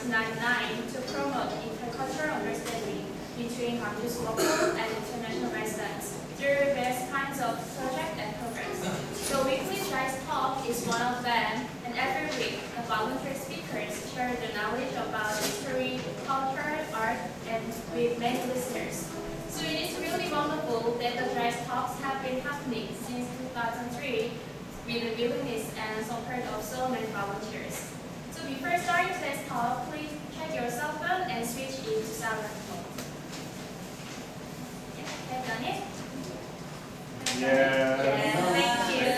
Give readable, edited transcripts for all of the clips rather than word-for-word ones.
1999 to promote intercultural understanding between Gwangju's local and international residents through various kinds of projects and programs. The weekly GIC talk is one of them, and every week the volunteer speakers share their knowledge about history, culture, art, and with many listeners. So it is really wonderful that the GIC talks have been happening since 2003 with the willingness and support of so many volunteers. So before starting today's talk, please check your cell phone and switch it to silent mode. Have done it? Yeah. Thank you.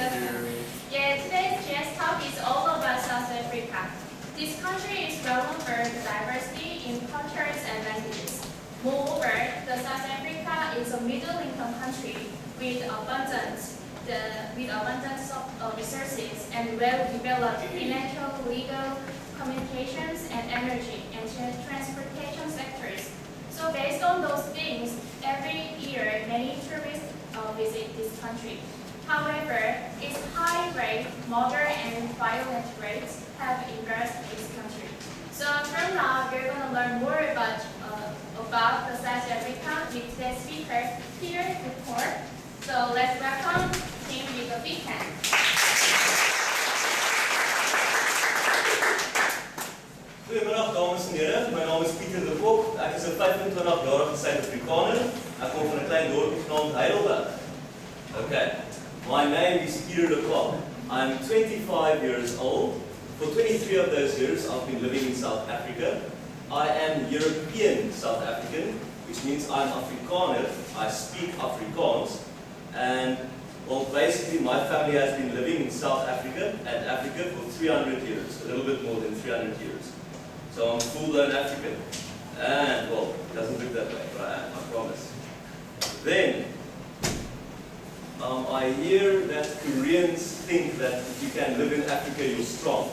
Yeah, today's GIC talk is all about South Africa. This country is renowned for the diversity in cultures and languages. Moreover, the South Africa is a middle-income country with abundance of resources and well-developed financial, legal, communications, and energy and transportation sectors. So based on those things, every year many tourists visit this country. However, its high rate, murder, and violent rates have embarrassed this country. So from now, we're going to learn more about the South Africa with today's speaker, Pieter de Kork. So let's welcome him with a big hand. Goedemiddag dames en heren, mijn naam is Pieter de Kork. Ik is een 25-jarige Suid-Afrikaner. Ik kom van een klein dorpje genaamd Heidelberg. Okay, my name is Pieter de Kork. I'm 25 years old. For 23 of those years I've been living in South Africa. I am European South African, which means I'm Afrikaner. I speak Afrikaans. And well, basically my family has been living in South Africa and Africa for 300 years, a little bit more than 300 years. So I'm full-blown African. And well, it doesn't look that way, but I promise. Then, I hear that Koreans think that if you can live in Africa, you're strong.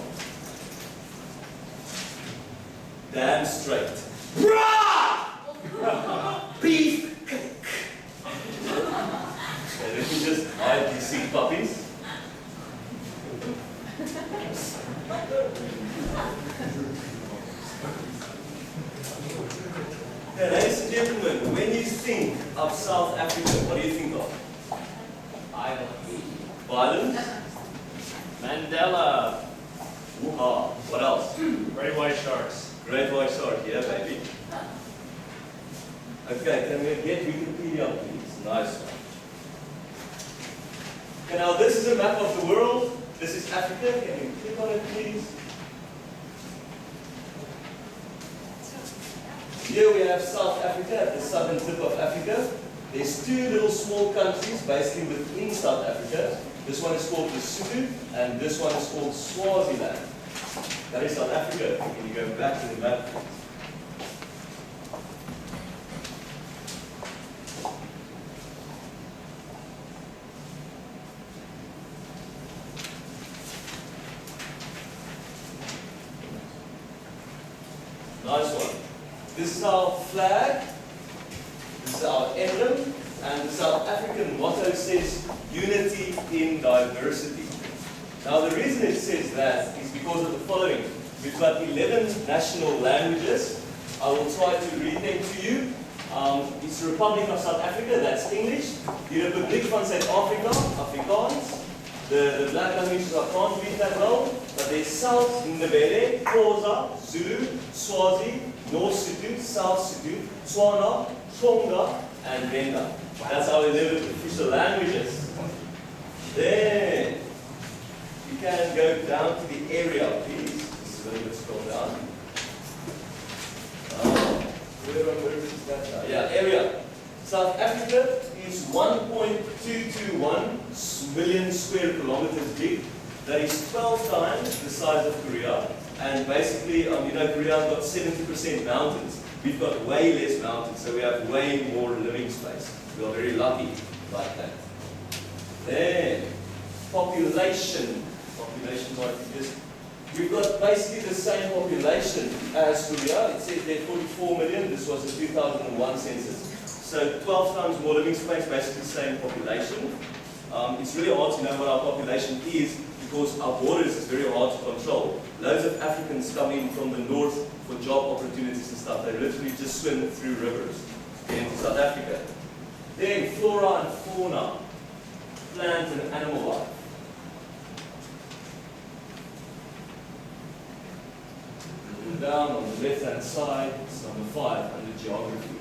Damn straight. Beef! And let me just hide these sick puppies. Okay, ladies and gentlemen, when you think of South Africa, what do you think of? Violence? Mandela. Woo-ha. What else? Great white sharks. Great white shark, yeah, baby. Okay, can we get Wikipedia, please? Nice one. Okay, now this is a map of the world. This is Africa. Can you click on it, please? Here we have South Africa at the southern tip of Africa. There's two little small countries basically within South Africa. This one is called Lesotho, and this one is called Swaziland. That is South Africa. Can you go back to the map? Nice one. This is our flag. This is our emblem. And the South African motto says, unity in diversity. Now the reason it says that is because of the following. We've got 11 national languages. I will try to read them to you. It's the Republic of South Africa, that's English. The Republiek van Zuid-Afrika, Afrikaans. The black languages I can't read that well, but there's South Ndebele, Xhosa, Zulu, Swazi, North Sotho, South Sotho, Tswana, Tonga, and Venda. That's our 11 official languages. Then, you can go down to the area, please. Just a little bit scroll down. Where is that? Yeah, area. South Africa is 1.221 million square kilometers big. That is 12 times the size of Korea. And basically, you know, Korea has got 70% mountains. We've got way less mountains, so we have way more living space. We are very lucky like that. Then, population. We've got basically the same population as Korea. It says there 44 million. This was the 2001 census. So 12 times more living space, basically the same population. It's really hard to know what our population is because our borders is very hard to control. Loads of Africans come in from the north for job stuff. They literally just swim through rivers in South Africa. Then flora and fauna, plant and animal life. And down on the left-hand side, it's number 5 under geography.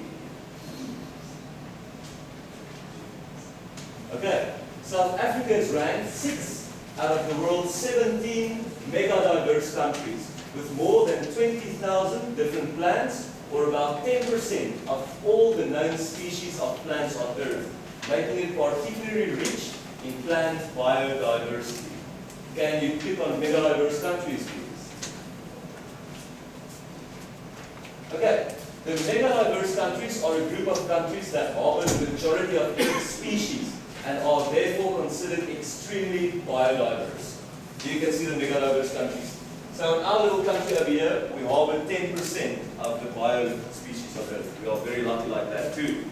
Okay, South Africa is ranked 6th out of the world's 17 mega-diverse countries, with more than 20,000 different plants, or about 10% of all the known species of plants on Earth, making it particularly rich in plant biodiversity. Can you click on mega-diverse countries, please? Okay, the mega-diverse countries are a group of countries that harbor the majority of each species and are therefore considered extremely biodiverse. Here you can see the mega-diverse countries. So in our little country over here, we harbor 10% of the bio species of Earth. We are very lucky like that too.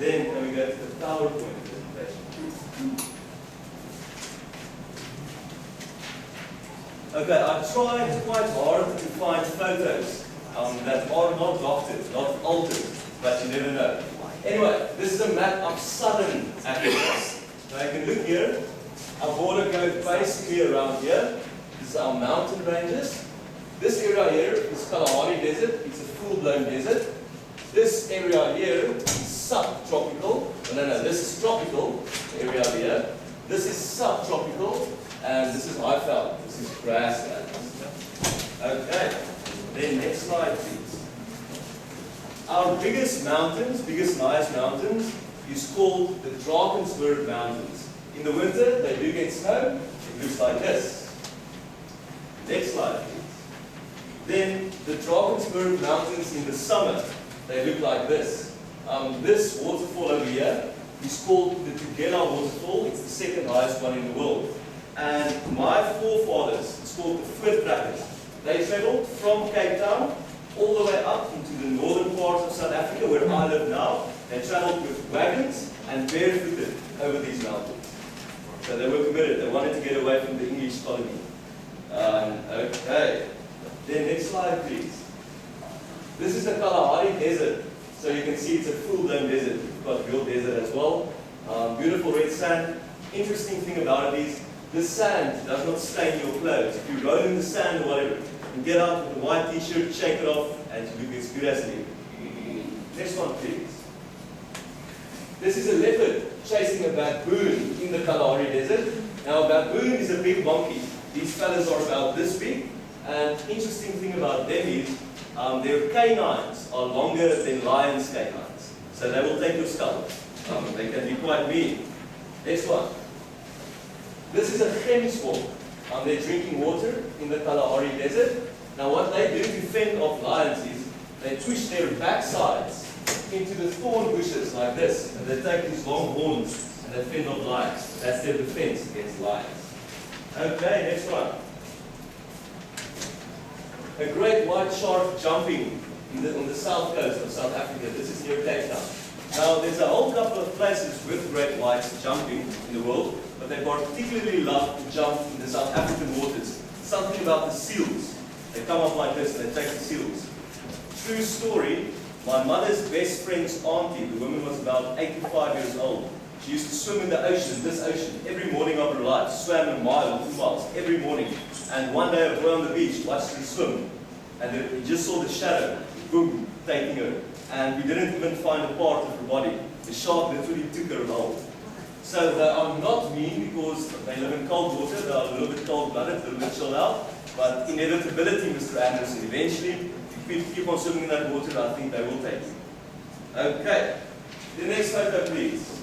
Then can we go to the PowerPoint presentation? Okay, I tried quite hard to find photos that are not doctored, not altered, but you never know. Anyway, this is a map of southern Africa. Now you can look here. Our border goes basically around here. This is our mountain ranges. This area here is Kalahari Desert. It's a full-blown desert. This area here is subtropical. No, this is tropical area over here. This is subtropical, and this is Highveld. This is grassland. Okay. Then next slide, please. Our biggest mountains, biggest highest mountains, is called the Drakensberg Mountains. In the winter, they do get snow. It looks like this. Next slide, please. Then the Drakensberg Mountains in the summer, they look like this. This waterfall over here is called the Tugela waterfall. It's the second highest one in the world. And my forefathers, it's called the Voortrekkers. They traveled from Cape Town all the way up into the northern part of South Africa, where I live now. They traveled with wagons and barefooted over these mountains. So they were committed. They wanted to get away from the English colony. Okay. Then next slide, please. This is the Kalahari Desert. So you can see it's a full-blown desert. We've got real desert as well. Beautiful red sand. Interesting thing about it is the sand does not stain your clothes. If you roll in the sand or whatever, you get out with a white t-shirt, shake it off, and you look as good as new. Next one, please. This is a leopard chasing a baboon in the Kalahari Desert. Now, a baboon is a big monkey. These fellas are about this big. And interesting thing about them is their canines are longer than lions' canines. So they will take your skull. They can be quite mean. Next one. This is a gemsbok. They're drinking water in the Kalahari Desert. Now what they do to fend off lions is they twist their backsides into the thorn bushes like this. And they take these long horns and they fend off lions. That's their defense against lions. Okay, next one. A great white shark jumping on the south coast of South Africa. This is near Cape Town. Now there's a whole couple of places with great whites jumping in the world, but they particularly love to jump in the South African waters. Something about the seals. They come up like this and they take the seals. True story, my mother's best friend's auntie, the woman was about 85 years old. She used to swim in the ocean, this ocean, every morning of her life. Swam a mile or 2 miles every morning. And one day a boy on the beach watched her swim. And he just saw the shadow, boom, taking her. And we didn't even find a part of her body. The shark literally took her whole. So they are not mean because they live in cold water. They are a little bit cold-blooded, a little bit chilled out. But inevitability, Mr. Anderson, eventually, if you keep on swimming in that water, I think they will take you. Okay. The next photo, please.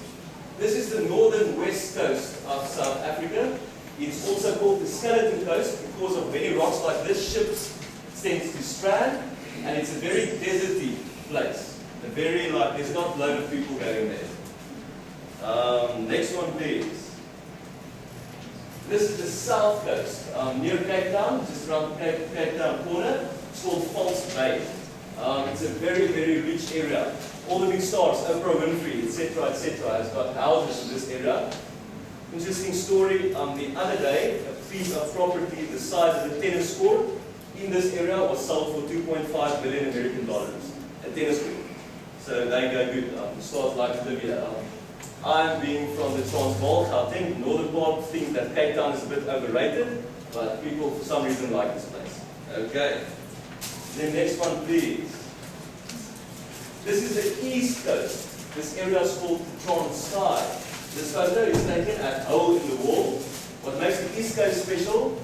This is the northern west coast of South Africa. It's also called the skeleton coast because of many rocks like this. Ships tend to strand, and it's a very deserty place. There's not a lot of people going there. Next one, please. This is the south coast, near Cape Town, just around Cape Town corner. It's called False Bay. It's a very, very rich area. All the big stars, Oprah Winfrey, etc., has got houses in this area. Interesting story. The other day, a piece of property the size of a tennis court in this area was sold for 2.5 billion American dollars. A tennis court. So they go good. Stars like Libya. I'm being from the Transvaal, Gauteng, northern part, think that Cape Town is a bit overrated, but people for some reason like this place. Okay. Then next one, please. This is the East Coast. This area is called the Transkei. This photo is taken at hole in the wall. What makes the East Coast special?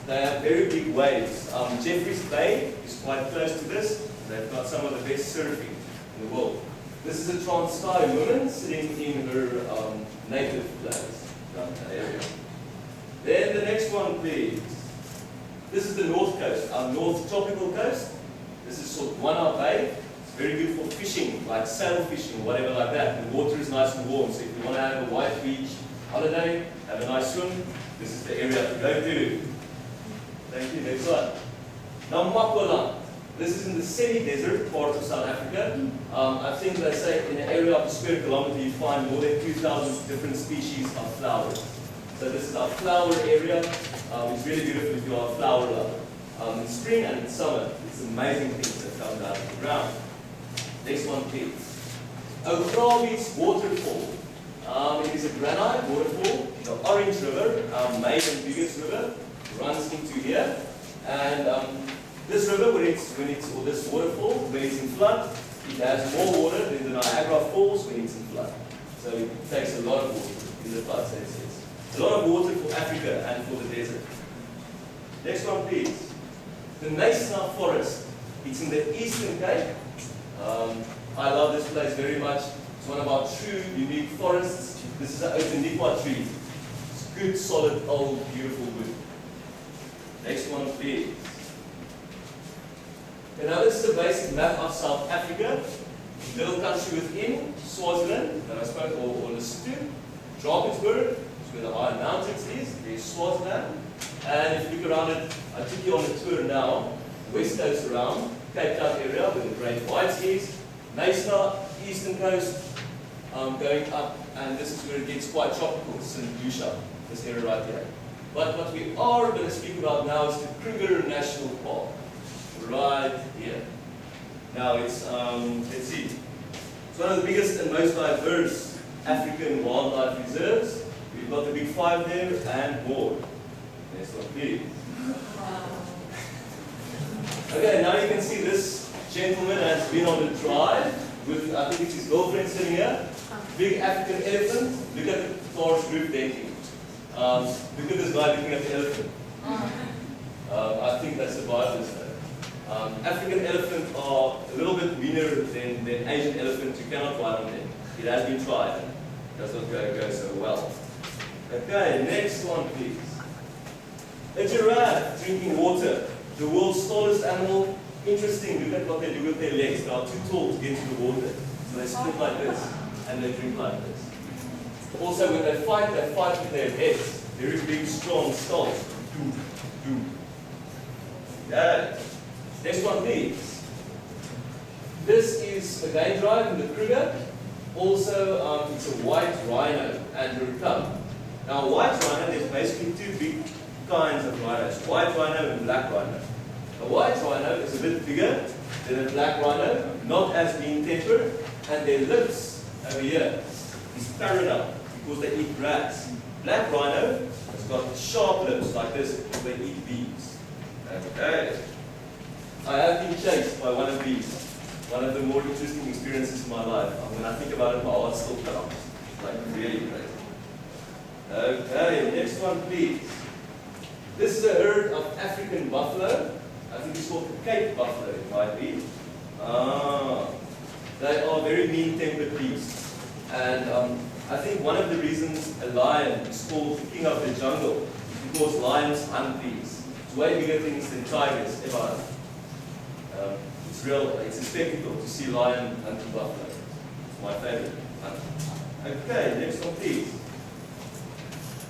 They have very big waves. Jeffreys Bay is quite close to this. They've got some of the best surfing in the world. This is a Transkei woman sitting in her native place, down that area. Then the next one, please. This is the North Coast, our North Tropical Coast. This is sort of Wana Bay. It's very good for fishing, like sail fishing, whatever like that. The water is nice and warm, so if you want to have a white beach holiday, have a nice swim, this is the area to go to. Thank you. Next one. Now Makwaland. This is in the semi-desert part of South Africa. I think they say in an area of a square kilometer you find more than 2,000 different species of flowers. So this is our flower area. It's really beautiful if you are a flower lover. In spring and in summer, it's amazing things that come down of the ground. Next one, please. Okrabi's waterfall. It is a granite waterfall. The Orange River, our main and biggest river, runs into here. And this river, or this waterfall, when it's in flood, it has more water than the Niagara Falls when it's in flood. So it takes a lot of water in the flood senses. A lot of water for Africa and for the desert. Next one, please. The Knysna Forest. It's in the Eastern Cape. I love this place very much. It's one of our true unique forests. This is an Opendipa tree. It's good, solid, old, beautiful wood. Next one, please. And now this is a basic map of South Africa. Little country within, Swaziland, that I spoke, or Lesotho. Drakensberg, where the high mountains is, there's Swaziland. And if you look around it, I took you on a tour now, west coast around, Cape Town area where the Great Whites is, Knysna, eastern coast, going up, and this is where it gets quite tropical, St. Lucia, this area right here. But what we are going to speak about now is the Kruger National Park, right here. Now it's, let's see, it's one of the biggest and most diverse African wildlife reserves. We've got the big five there and more. Next one, please. Okay, now you can see this gentleman has been on the drive with, I think it's his girlfriend sitting here. Big African elephant. Look at the car's roof denting. Look at this guy looking at the elephant. I think that's the Bible. African elephant are a little bit meaner than Asian elephant. You cannot ride on them. It has been tried. It does not go so well. Okay, next one, please. A giraffe drinking water. The world's tallest animal. Interesting, look at what they do with their legs. They are too tall to get to the water. So they split like this, and they drink like this. Also, when they fight with their heads. Very big, strong skulls. Yeah. Next one, please. This is a game drive in the Kruger. Also, it's a white rhino and her cub. Now, white rhino, there's basically two big kinds of rhinos, white rhino and black rhino. A white rhino is a bit bigger than a black rhino, not as being tempered, and their lips over here is parallel because they eat grass. Black rhino has got sharp lips like this because they eat bees. Okay. I have been chased by one of these. One of the more interesting experiences in my life. When I think about it, my heart still pounds. Like really great. Okay, next one, please. This is a herd of African buffalo. I think it's called the Cape buffalo, it might be. They are very mean-tempered beasts. And I think one of the reasons a lion is called the king of the jungle is because lions hunt these. It's way bigger things than tigers ever. It's a spectacle to see lion hunting buffalo. It's my favorite hunt. Okay, next one, please.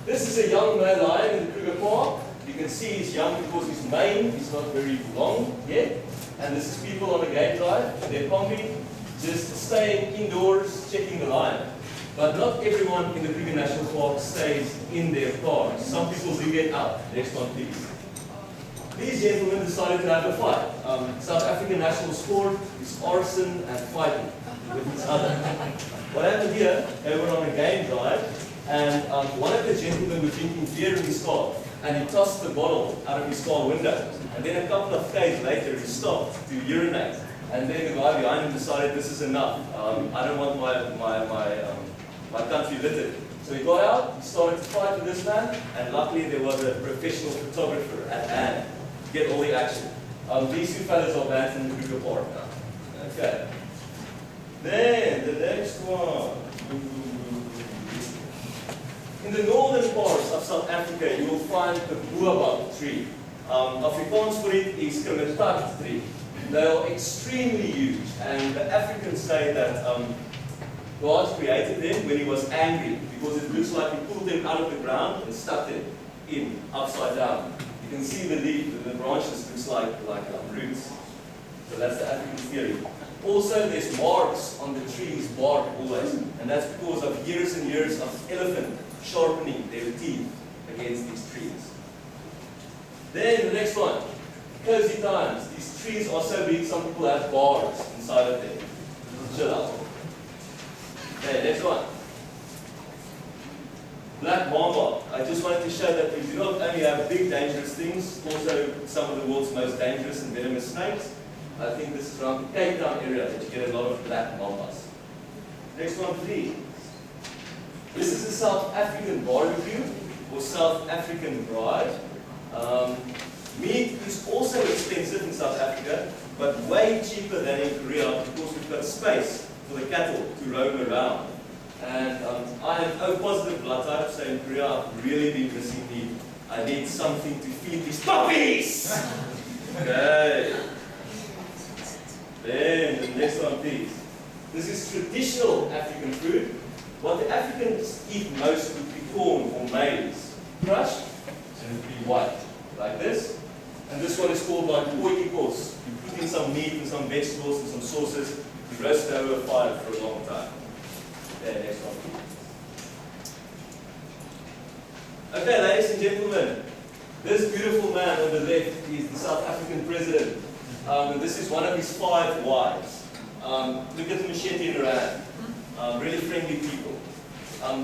This is a young male lion in the Kruger Park. You can see he's young because his mane is not very long yet. And this is people on a game drive. They're probably just staying indoors, checking the lion. But not everyone in the Kruger National Park stays in their cars. Some people do get out. Next one, please. these gentlemen decided to have a fight. South African national sport is arson and fighting with each other. What happened here, they were on a game drive, and one of the gentlemen was drinking beer in his car, and he tossed the bottle out of his car window. And then a couple of days later, he stopped to urinate. And then the guy behind him decided, this is enough. I don't want my country littered. So he got out, he started to fight with this man, and luckily there was a professional photographer at hand to get all the action. These two fellas are banned from the Kruger Park now. Okay. Then the next one. In the northern parts of South Africa, you will find the boabab tree. Afrikaans for it is Kermetat tree. They are extremely huge, and the Africans say that God created them when He was angry, because it looks like He pulled them out of the ground and stuck them in, upside down. You can see the leaf, the branches looks like roots. So that's the African theory. Also, there's marks on the tree's bark always, and that's because of years and years of elephant sharpening their teeth against these trees. Then the next one, cozy times. These trees are so big, some people have bars inside of them. Chill out. Okay, next one. Black mamba. I just wanted to show that we do not only have big dangerous things, also some of the world's most dangerous and venomous snakes. I think this is around the Cape Town area that you get a lot of black mambas. Next one, please. This is a South African barbecue or South African bride. Meat is also expensive in South Africa, but way cheaper than in Korea because we've got space for the cattle to roam around. And I am O positive blood type, so in Korea I've really been missing meat. I need something to feed these puppies! Okay. Then the next one, please. This is traditional African food. What the Africans eat most would be corn or maize. Crushed, and it would be white, like this. And this one is called like potjiekos. You put in some meat and some vegetables and some sauces. You roast it over a fire for a long time. Okay, next one. Okay, ladies and gentlemen, this beautiful man on the left is the South African president. And this is one of his 5 wives. Look at the machete in her hand. Really friendly people.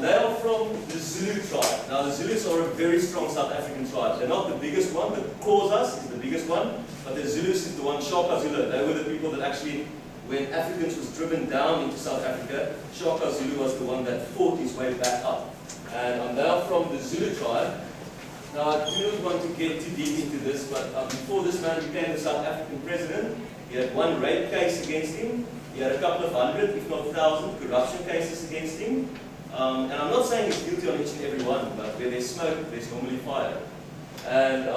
They are from the Zulu tribe. Now the Zulus are a very strong South African tribe. They're not the biggest one, but Xhosa is the biggest one. But the Zulus is the one, Shaka Zulu. They were the people that actually, when Africans was driven down into South Africa, Shaka Zulu was the one that fought his way back up. And they are from the Zulu tribe. Now I do not want to get too deep into this, but before this man became the South African president, he had 1 rape case against him. He had a couple of 100, if not 1,000, corruption cases against him. And I'm not saying he's guilty on each and every one, but where there's smoke, there's normally fire. And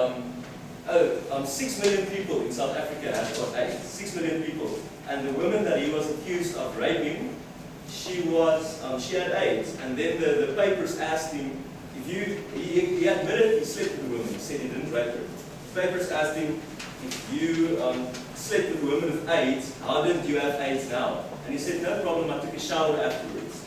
6 million people in South Africa have got AIDS. 6 million people. And the woman that he was accused of raping, she had AIDS. And then the papers asked him, he admitted he slept with the woman. He said he didn't rape her. The papers asked him, if you slept with a woman with AIDS, how didn't you have AIDS now? And he said, no problem, I took a shower afterwards.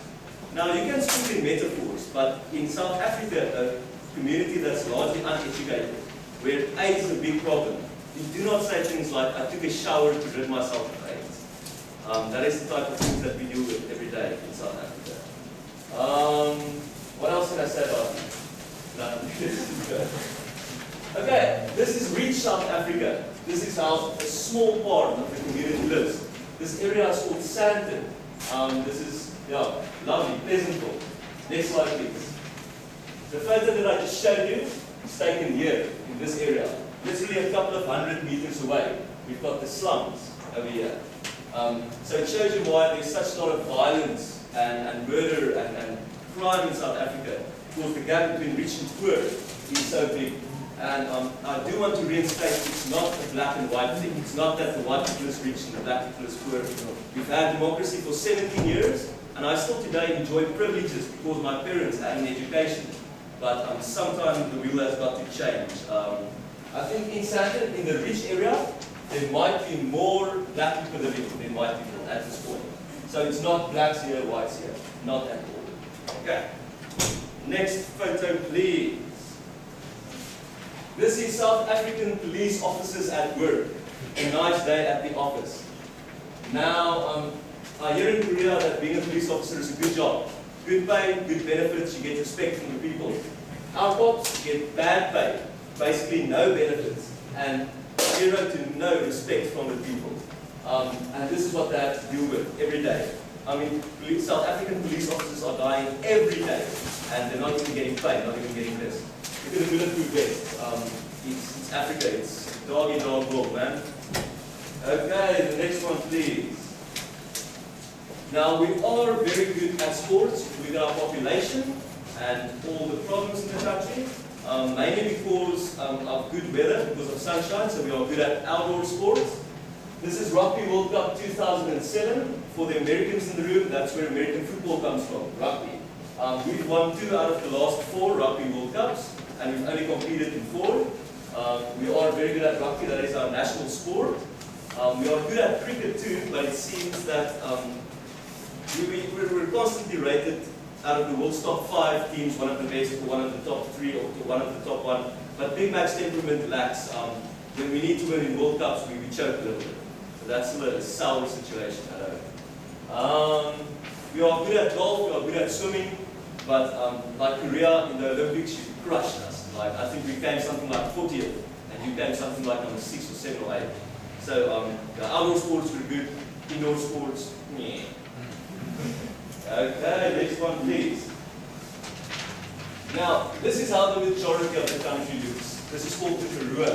Now you can speak in metaphors, but in South Africa, a community that's largely uneducated, where AIDS is a big problem, you do not say things like, I took a shower to rid myself of AIDS. That is the type of things that we deal with every day in South Africa. What else can I say about it? Okay, this is rich South Africa. This is how a small part of the community lives. This area is called Sandton. This is, lovely, Pleasantville. Next slide, please. The photo that I just showed you is taken here, in this area. Literally a couple of 100 meters away. We've got the slums over here. So it shows you why there's such a lot of violence and murder and crime in South Africa. Because the gap between rich and poor is so big. And I do want to reinstate, it's not a black and white thing. It's not that the white people is rich and the black people is poor. We've had democracy for 17 years, and I still today enjoy privileges because my parents had an education. But sometimes the wheel has got to change. I think in Sandton, in the rich area, there might be more black people living than white people at this point. So it's not blacks here, whites here. Not at all. Okay. Next photo, please. This is South African police officers at work. A nice day at the office. Now, I hear in Korea that being a police officer is a good job. Good pay, good benefits, you get respect from the people. Our cops get bad pay, basically no benefits, and zero to no respect from the people. And this is what they have to deal with every day. I mean, South African police officers are dying every day, and they're not even getting paid, not even getting this. Look at the bulletproof vest. It's Africa, it's dog-eat-dog world, man. Okay, the next one, please. Now, we are very good at sports. We've got our population and all the problems in the country, mainly because of good weather, because of sunshine, so we are good at outdoor sports. This is Rugby World Cup 2007. For the Americans in the room, that's where American football comes from, rugby. We've won 2 out of the last 4 Rugby World Cups, and we've only competed in 4. We are very good at rugby, that is our national sport. We are good at cricket too, but it seems that we're constantly rated out of the world's top 5 teams, one of the best, or one of the top 3, or one of the top 1. But Big Mac's temperament lacks. When we need to win in World Cups, we choke a little bit. So that's a sour situation, I know. We are good at golf, we are good at swimming, but like Korea in the Olympics, you crushed us. Like, I think we came something like 40th, and you came something like number 6 or 7 or 8. So the outdoor sports were good, indoor sports, yeah. Okay, next one please. Now, this is how the majority of the country looks. This is called the Karoo.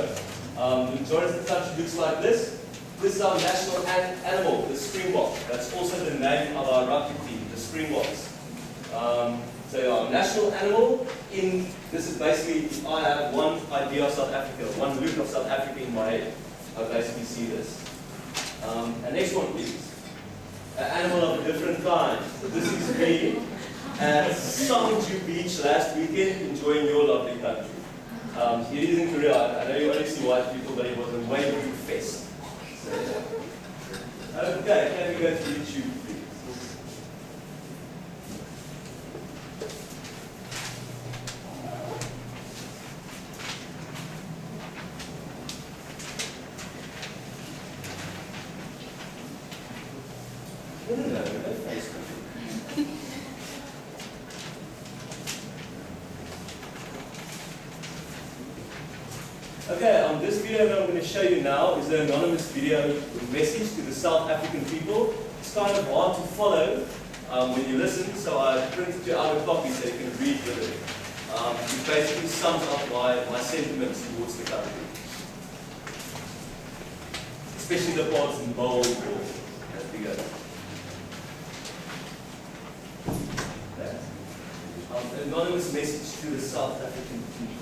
The majority of the country looks like this. This is our national animal, the springbok. That's also the name of our rugby team, the Springboks. So our national animal, this is basically, if I have one idea of South Africa, one look of South Africa in my head, I basically see this. And next one please. An animal of a different kind. So this is me at Gwangju Beach last weekend, enjoying your lovely country. It is in Korea. I know you only see white people, but it was a waving fest. So, okay, can we go to YouTube, please? No, Facebook. Okay, this video that I'm going to show you now is an anonymous video with message to the South African people. It's kind of hard to follow when you listen, so I printed you out a copy so you can read with it. It basically sums up my sentiments towards the country. Especially the parts in bold as we go. An anonymous message to the South African people.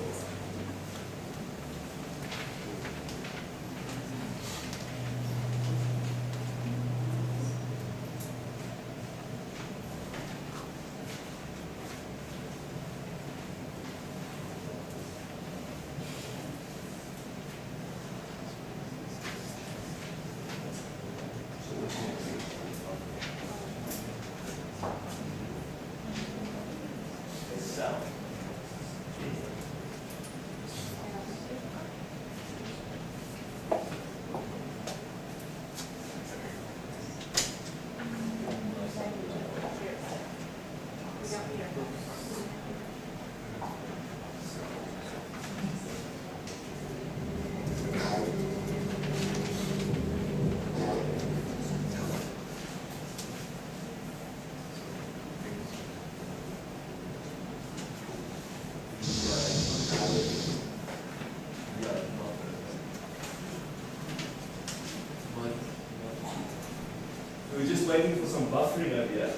We're just waiting for some buffering over here.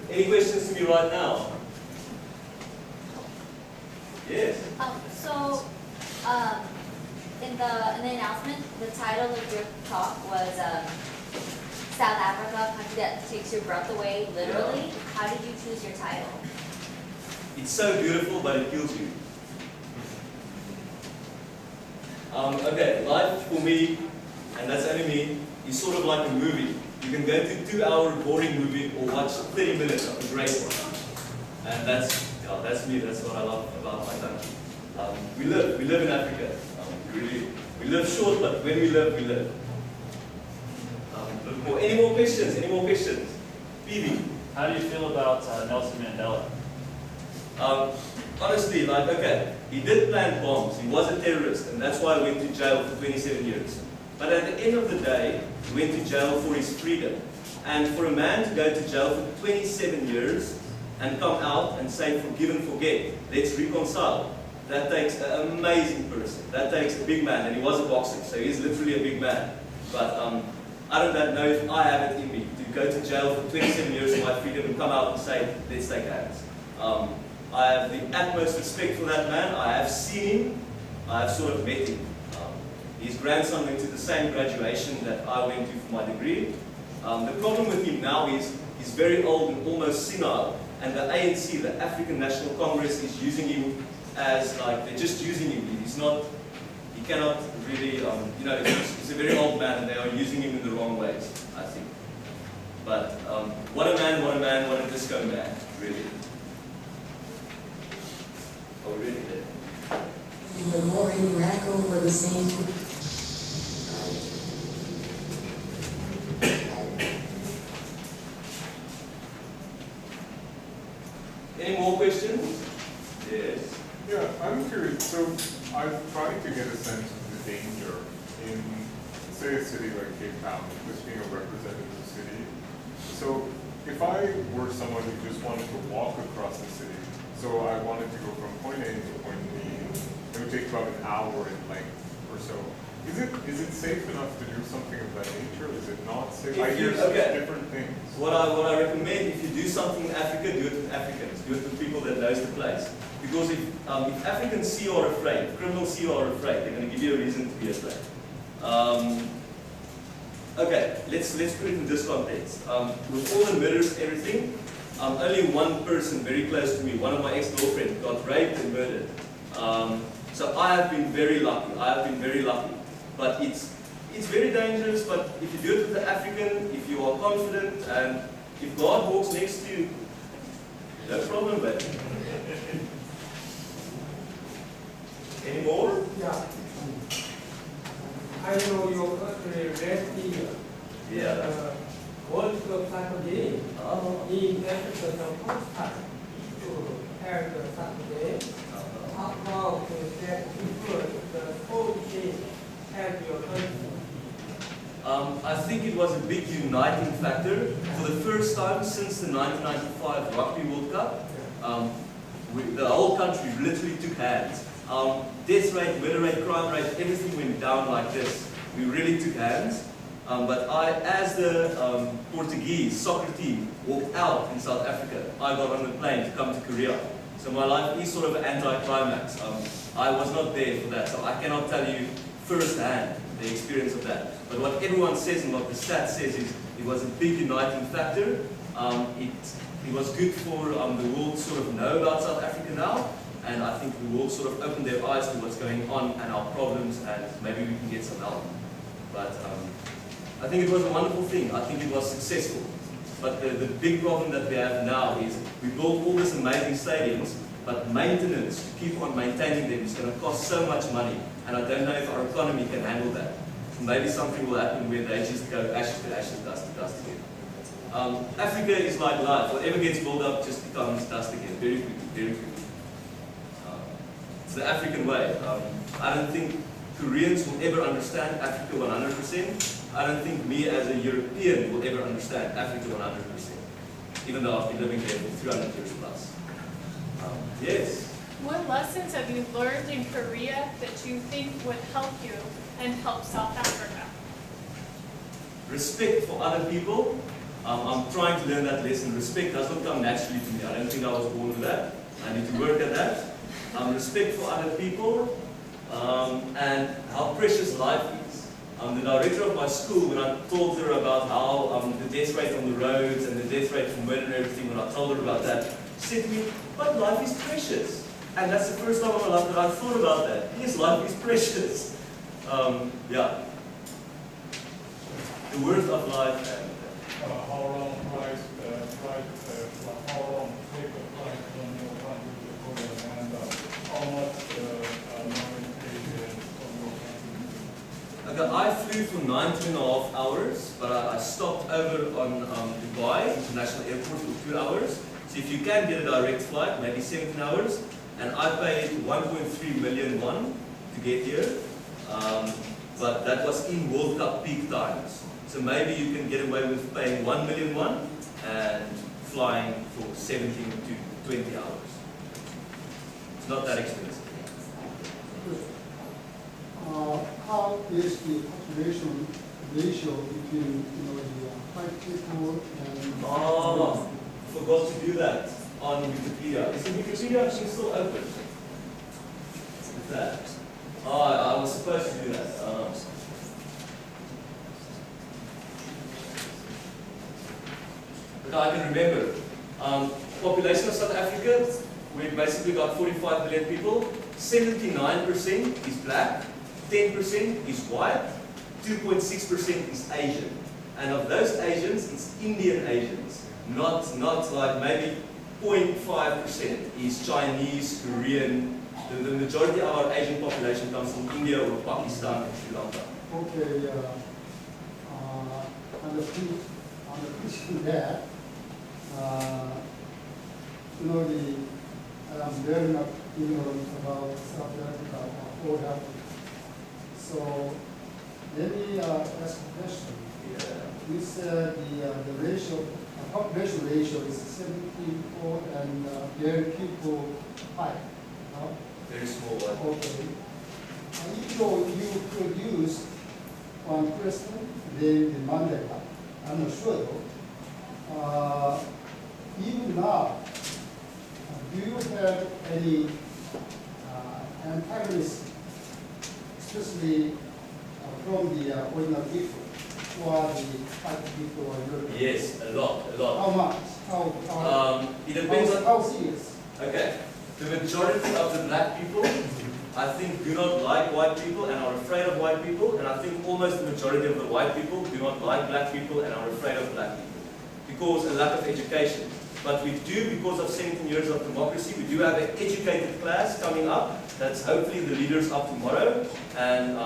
Any questions to me right now? Yes? In the announcement, the title of your talk was South Africa, country that takes your breath away, literally. Yeah. How did you choose your title? It's so beautiful, but it kills you. Okay, life for me, and that's only me, is sort of like a movie. You can go to a 2-hour boring movie or watch 30 minutes of a great one. And that's me, that's what I love about my country. We live in Africa. We live short, but when we live, we live. Any more questions? Any more questions? Phoebe. How do you feel about Nelson Mandela? Honestly, like, okay, he did plant bombs, he was a terrorist, and that's why he went to jail for 27 years. But at the end of the day, he went to jail for his freedom. And for a man to go to jail for 27 years and come out and say, forgive and forget, let's reconcile, that takes an amazing person. That takes a big man, and he was a boxer, so he's literally a big man. But I don't know if I have it in me to go to jail for 27 years for my freedom and come out and say, let's take hands. I have the utmost respect for that man. I have seen him. I have sort of met him. His grandson went to the same graduation that I went to for my degree. The problem with him now is he's very old and almost senile, and the ANC, the African National Congress, is using him as like, they're just using him. He's not, he cannot really, you know, he's a very old man and they are using him in the wrong ways, I think. But what a man, what a man, what a disco man, really. Oh, really did. The war in Iraq over the same. Any more questions? Yes. Yeah, I'm curious. So I'm trying to get a sense of the danger in, say, a city like Cape Town, just being a representative city. So if I were someone who just wanted to walk across the city, so I wanted to go from point A to point B, it would take about an hour in length or so. Is it safe enough to do something of that nature? Is it not safe? I hear such different things. What I recommend, if you do something in Africa, do it with Africans. Do it with people that knows the place. Because if Africans see you are afraid, if criminals see you are afraid, they're going to give you a reason to be afraid. Okay, let's put it in this context. With all the murders, everything, only one person very close to me, one of my ex-girlfriends, got raped and murdered. So I have been very lucky. But it's very dangerous, but if you do it with the African, if you are confident, and if God walks next to you, no problem, baby. Any more? Yeah. I know your country last year. Yeah. World Cup soccer game. Oh. In Africa, the first time to have the soccer game. How about that people, the whole game, have your country? I think it was a big uniting factor. For the first time since the 1995 Rugby World Cup, the whole country literally took hands. Death rate, murder rate, crime rate, everything went down like this. We really took hands. But I, as the Portuguese soccer team walked out in South Africa, I got on the plane to come to Korea. So my life is sort of an anti-climax. I was not there for that, so I cannot tell you firsthand the experience of that. But what everyone says and what the stats says is it was a big uniting factor. It was good for the world to sort of know about South Africa now, and I think the world sort of opened their eyes to what's going on and our problems, and maybe we can get some help. But I think it was a wonderful thing. I think it was successful. But the big problem that we have now is we build all these amazing stadiums, but maintenance, to keep on maintaining them, is going to cost so much money. And I don't know if our economy can handle that. So maybe something will happen where they just go ashes to ashes, dust to dust again. Africa is like life. Whatever gets built up just becomes dust again, very quickly, very quickly. It's the African way. I don't think Koreans will ever understand Africa 100%. I don't think me as a European will ever understand Africa 100%, even though I've been living there for 300 years plus. Yes? What lessons have you learned in Korea that you think would help you and help South Africa? Respect for other people. I'm trying to learn that lesson. Respect does not come naturally to me. I don't think I was born with that. I need to work at that. Respect for other people and how precious life is. The director of my school, when I told her about how the death rate on the roads and the death rate from murder and everything, when I told her about that, she said to me, but life is precious. And that's the first time in my life that I thought about that. Yes, life is precious. Yeah. The worth of life and how long take the flight from your country to Korea, and how much Africa, I flew for 19.5 hours, but I stopped over on Dubai International Airport for 2 hours. So if you can get a direct flight, maybe 17 hours, and I paid 1.3 million won to get here, but that was in World Cup peak times. So maybe you can get away with paying 1 million won and flying for 17 to 20 hours. It's not that expensive. How is the population ratio between the white people and Oh, forgot to do that on Wikipedia. Is the Wikipedia actually still open? With that. Oh, I was supposed to do that. But I can remember. Population of South Africa, we've basically got 45 million people. 79% is black, 10% is white, 2.6% is Asian. And of those Asians, it's Indian Asians. Not like maybe 0.5% is Chinese, Korean. The majority of our Asian population comes from India or Pakistan and Sri Lanka. Okay, on the question there, I'm very much ignorant about South Africa or Africa. So let me ask a question. Yeah. You said the ratio, population ratio is 74 and young people 5. No? Very small one. Okay. Even though you produce one president, the Mandela, I'm not sure though. Even now, do you have any antagonists, especially from the original people, who are the white people or European? Yes, a lot. How much? It depends on. How serious? Okay. The majority of the black people, I think, do not like white people and are afraid of white people, and I think almost the majority of the white people do not like black people and are afraid of black people because a lack of education. But we do, because of 17 years of democracy, we do have an educated class coming up. That's hopefully the leaders of tomorrow. And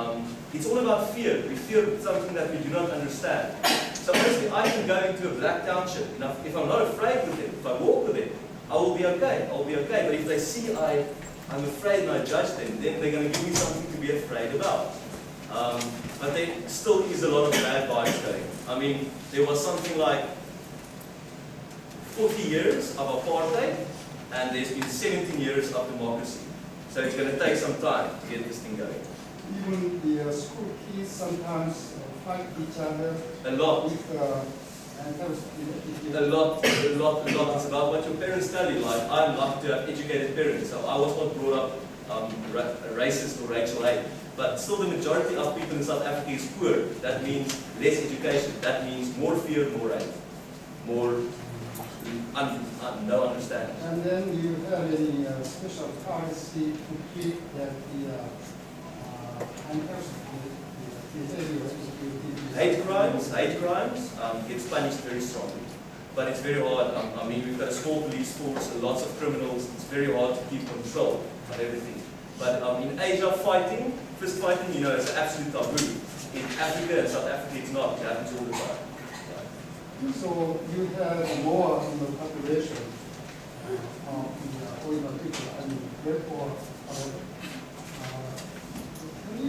it's all about fear. We fear something that we do not understand. So honestly, I can go into a black township. Now, if I'm not afraid with them, if I walk with them, I will be okay. I will be okay. But if they see I'm afraid and I judge them, then they're going to give me something to be afraid about. But there still is a lot of bad vibes going. I mean, there was something like 40 years of apartheid, and there's been 17 years of democracy. So it's going to take some time to get this thing going. Even the school kids sometimes fight each other. A lot. With, A lot. It's about what your parents tell you. Like, I'm lucky to have educated parents, so I was not brought up racist or racial hate. But still the majority of people in South Africa is poor. That means less education. That means more fear, more hate. More no understanding. And then you have any special policy to keep that the behavior Hate crimes gets punished very strongly. But it's very hard. I mean, we've got a small police force, lots of criminals. It's very hard to keep control on everything. But in Asia, fist fighting, is an absolute taboo. In Africa and South Africa, it's not. It happens all the time. So you have more in the population of the original people, and therefore, can you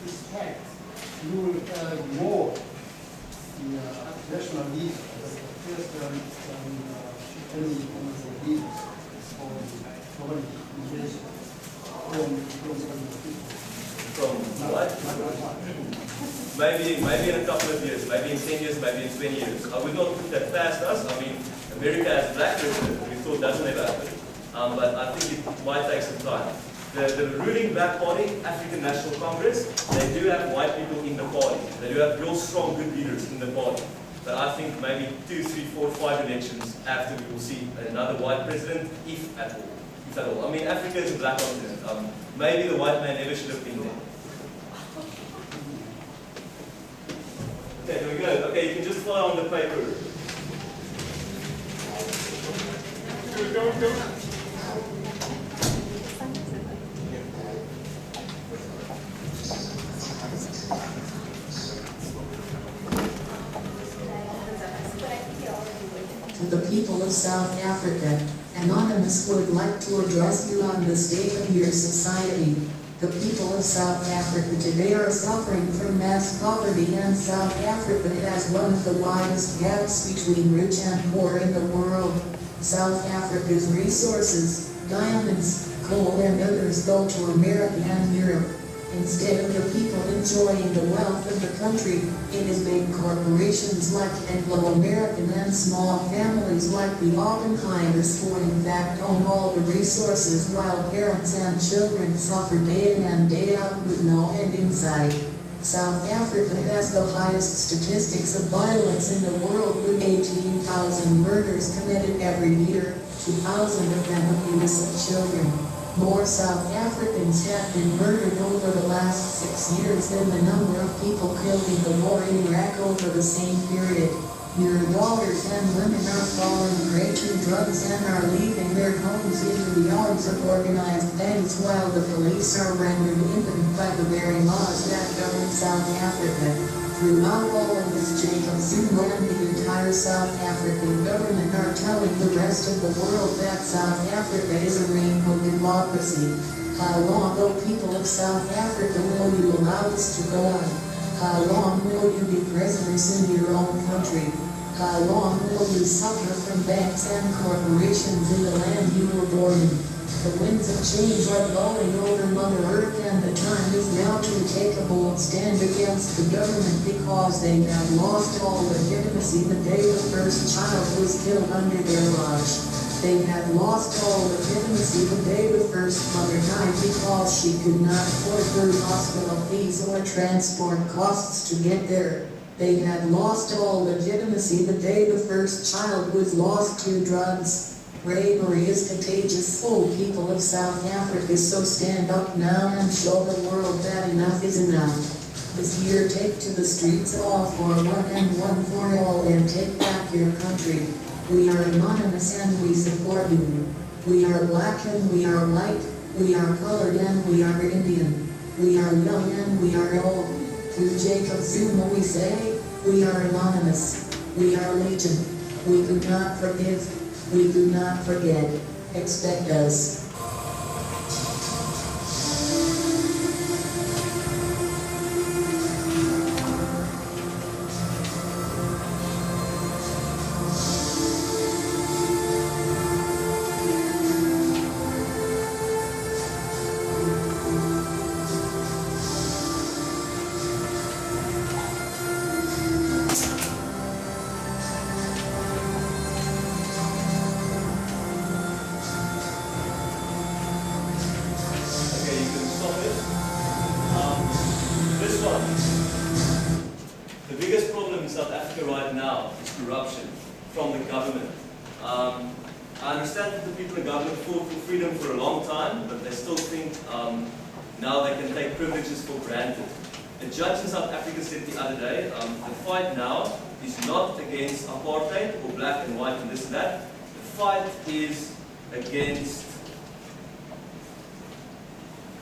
expect you will have more the national leaders, the president and any leaders or government leaders from original people? From what? Maybe in a couple of years, maybe in 10 years, maybe in 20 years. I would not put that past us. I mean, America has black president. We thought that would never happen. But I think it might take some time. The ruling black party, African National Congress, they do have white people in the party. They do have real strong, good leaders in the party. But I think maybe 2, 3, 4, 5 elections after we will see another white president, if at all. If at all. I mean, Africa is a black continent. Maybe the white man never should have been there. Okay, here we go. Okay, you can just follow on the paper. Go. of the people of South Africa. Anonymous would like to address you on the state of your society. The people of South Africa today are suffering from mass poverty, and South Africa has one of the widest gaps between rich and poor in the world. South Africa's resources, diamonds, coal and others go to America and Europe. Instead of the people enjoying the wealth of the country, it is big corporations like Anglo-American and small families like the Oppenheimers who in fact own all the resources, while parents and children suffer day in and day out with no end in sight. South Africa has the highest statistics of violence in the world, with 18,000 murders committed every year, 2,000 of them abuse of children. More South Africans have been murdered over the last 6 years than the number of people killed in the war in Iraq over the same period. Your daughters and women are falling prey to drugs and are leaving their homes into the arms of organized gangs, while the police are rendered impotent by the very laws that govern South Africa. Throughout all of this, Jacob Zuma and the entire South African government are telling the rest of the world that South Africa is a rainbow democracy. How long, O people of South Africa, will you allow this to go on? How long will you be prisoners in your own country? How long will you suffer from banks and corporations in the land you were born in? The winds of change are blowing over Mother Earth, and the time is now to take a bold stand against the government, because they have lost all legitimacy the day the first child was killed under their watch. They have lost all legitimacy the day the first mother died because she could not afford her hospital fees or transport costs to get there. They have lost all legitimacy the day the first child was lost to drugs. Bravery is contagious, O people of South Africa, so stand up now and show the world that enough is enough. This year, take to the streets, all for one and one for all, and take back your country. We are anonymous and we support you. We are black and we are white. We are colored and we are Indian. We are young and we are old. To Jacob Zuma we say, we are anonymous. We are legion. We do not forgive. We do not forget. Expect us. I understand that the people in government fought for freedom for a long time, but they still think now they can take privileges for granted. A judge in South Africa said the other day, the fight now is not against apartheid or black and white and this and that. The fight is against.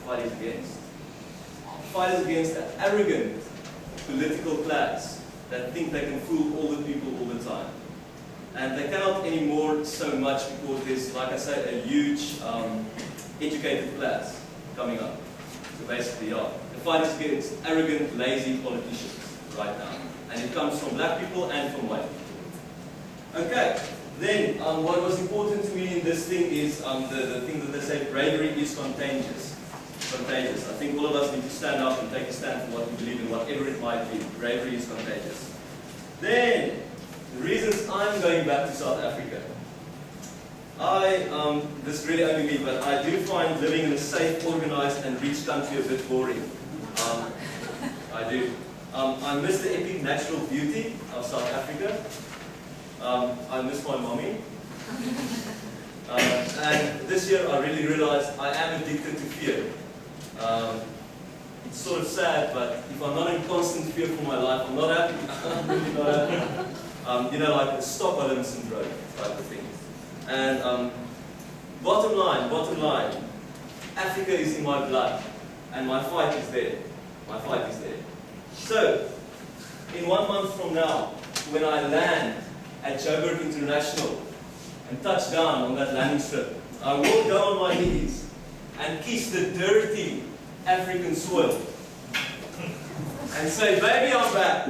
The fight is against an arrogant political class that think they can fool all the people all the time. And they cannot anymore so much because there's, like I said, a huge educated class coming up. So basically, yeah, the fight is against arrogant, lazy politicians right now. And it comes from black people and from white people. Okay, then what was important to me in this thing is the thing that they say, bravery is contagious. I think all of us need to stand up and take a stand for what we believe in, whatever it might be. Bravery is contagious. Then, the reasons I'm going back to South Africa. This is really only me, but I do find living in a safe, organized, and rich country a bit boring. I do. I miss the epic natural beauty of South Africa. I miss my mommy. And this year I really realized I am addicted to fear. It's sort of sad, but if I'm not in constant fear for my life, I'm not happy. I'm really not happy. You know, like the Stockholm syndrome type of thing. And bottom line, Africa is in my blood, and my fight is there. My fight is there. So, in 1 month from now, when I land at Joburg International and touch down on that landing strip, I will go on my knees and kiss the dirty African soil and say, baby, I'm back.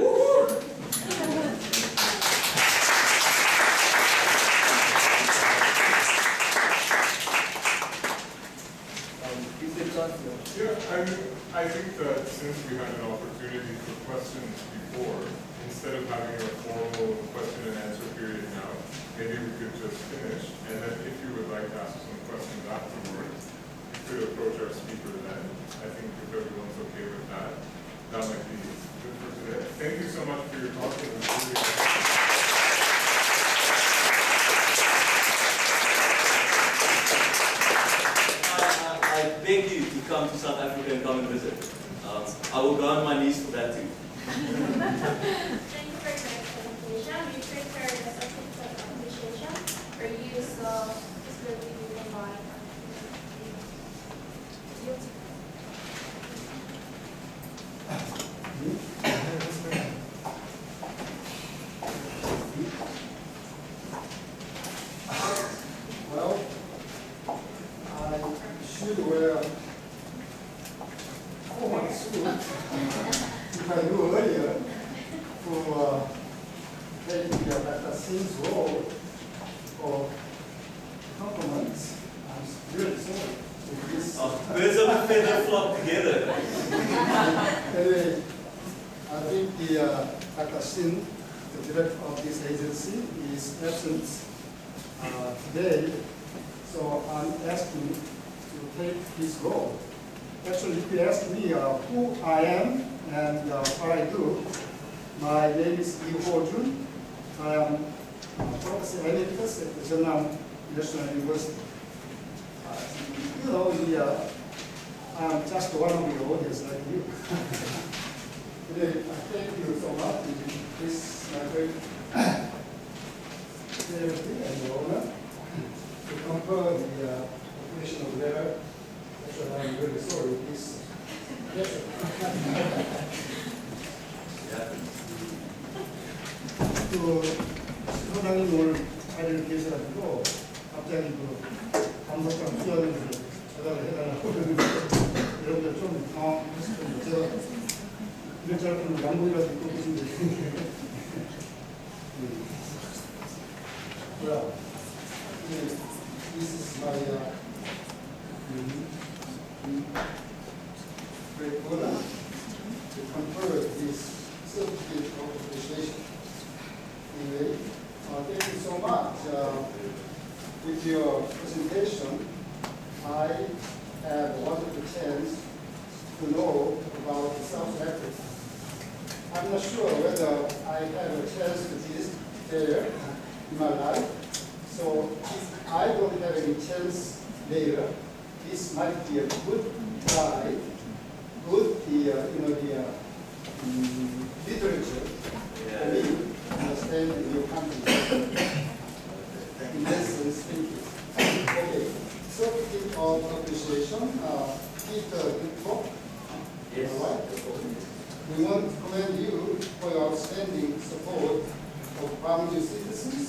Yeah, I think that since we had an opportunity for questions before, instead of having a formal question and answer period now, maybe we could just finish, and then if you would like to ask some questions afterwards, you could approach our speaker then. I think if everyone's okay with that, that might be good for today. Thank you so much for your talk. It was really I beg you to come to South Africa and come and visit. I will go on my knees for that too. Thank you for your presentation. We prepared a certificate of appreciation for you, so this will be given by Well, I should wear formal suit if I do earlier for taking the scene's role of compliments. I'm really sorry. If this, Birds of a feather flock together. anyway, I think the Dr. Shin, the director of this agency, is absent today, so I'm asking to take his role. Actually, if you ask me who I am and what I do, my name is Lee Ho-jun. I am Professor Emeritus at the Jeonnam National University. You know, I'm just one of the audience like you. Today, I thank you so much. This is my great privilege and honor to confer the occupational letter. Actually, I'm really sorry. This 또 소장님 오늘 자리를 계셔가지고 갑자기 감독장 수여하는 것을 전화를 해달라고 그러는데 여러분들 좀 당황하실 텐데 제가 이런 짧은 양복이라도 입고 계신데 Well, this is my great honor to confer this certificate of appreciation. Anyway, thank you so much. With your presentation, I have a wonderful chance to know about South Africa. I'm not sure whether I have a chance to visit there in my life. So if I don't have any chance later, this might be a good try, good literature for me to understand the new country. In essence, thank you. Okay, certificate of appreciation, Pieter de Kork. Yes. All right. We want to commend you for your outstanding support of Gwangju citizens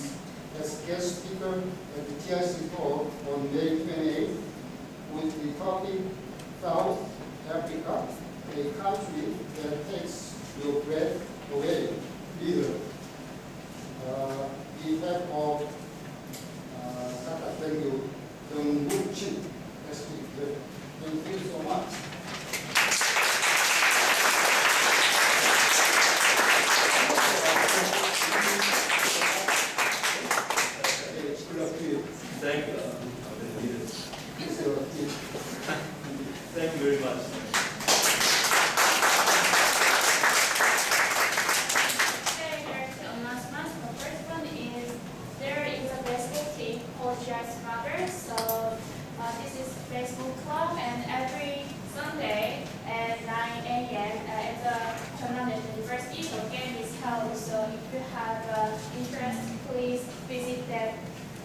as guest speaker at the GIC talk on May 28th with the topic South Africa, a country that takes your breath away. Leader. The head of Dr. Gwangju as speaker. Thank you so much. Thank you. Thank you very much. Okay, there are two announcements. The first one is there is a baseball team called Jazz Brothers. So this is baseball club, and every Sunday at 9 a.m. At the Jeonnam University, the game is held. So if you have interest, please visit that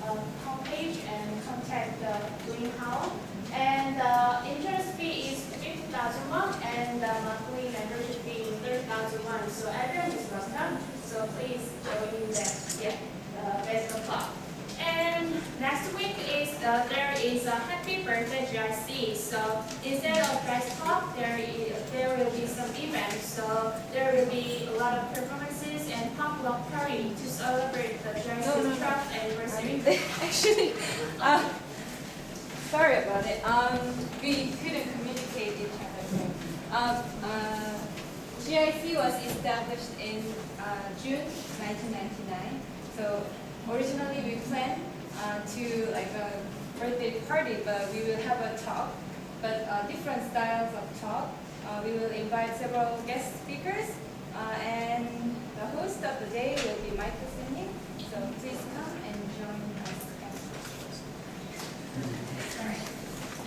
homepage and contact the Green House. And the interest fee is 50,000 won, and the monthly membership fee is 30,000 won. So everyone is welcome. So please join in that. Yeah. 8 o'clock. And next week is there is a happy birthday GIC. So instead of fest talk, there will be some events. So there will be a lot of performances and pop block party to celebrate the GIC's 12th anniversary. Actually, sorry about it. We couldn't communicate each other. GIC was established in June 1999. So originally we planned to like a birthday party, but we will have a talk, but different styles of talk. We will invite several guest speakers, and the host of the day will be Michael singing. So please come and join us.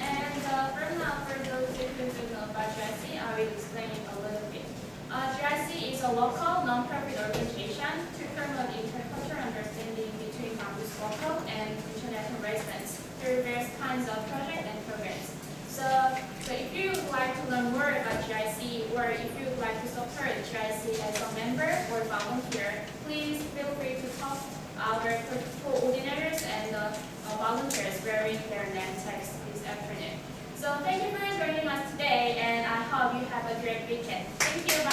And for now, for those who don't know about GIC, I will explain it a little bit. GIC is a local non-profit organization to promote intercultural understanding between Gwangju's local and international residents through various kinds of projects and programs. So if you would like to learn more about GIC, or if you would like to support GIC as a member or volunteer, please feel free to talk to our coordinators and volunteers wearing their name tags this afternoon. So thank you for joining us today, and I hope you have a great weekend. Thank you.